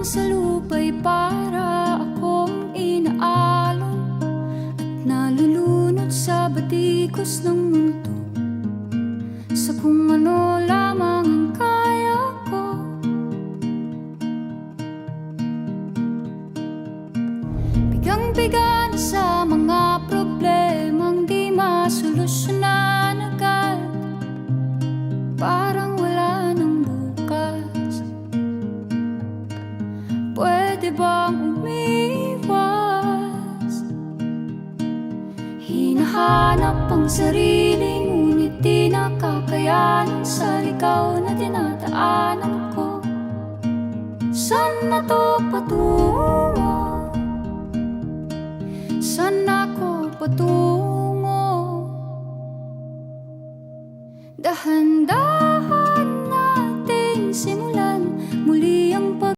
sa lupa'y para akong inaalon at nalulunod sa batikos ng mundo, sa kung ano lamang ang kaya ko. Bigang-biga na sa mga problemang di masolusyonan agad, parang wala nang bukas. Pwede bang umiwas? Hinahanap ang sarili, ngunit di nakakayanan sa ligaw na dinadaanan ko. Saan na to patungo? Saan ako patungo? Dahan-dahan nating simulan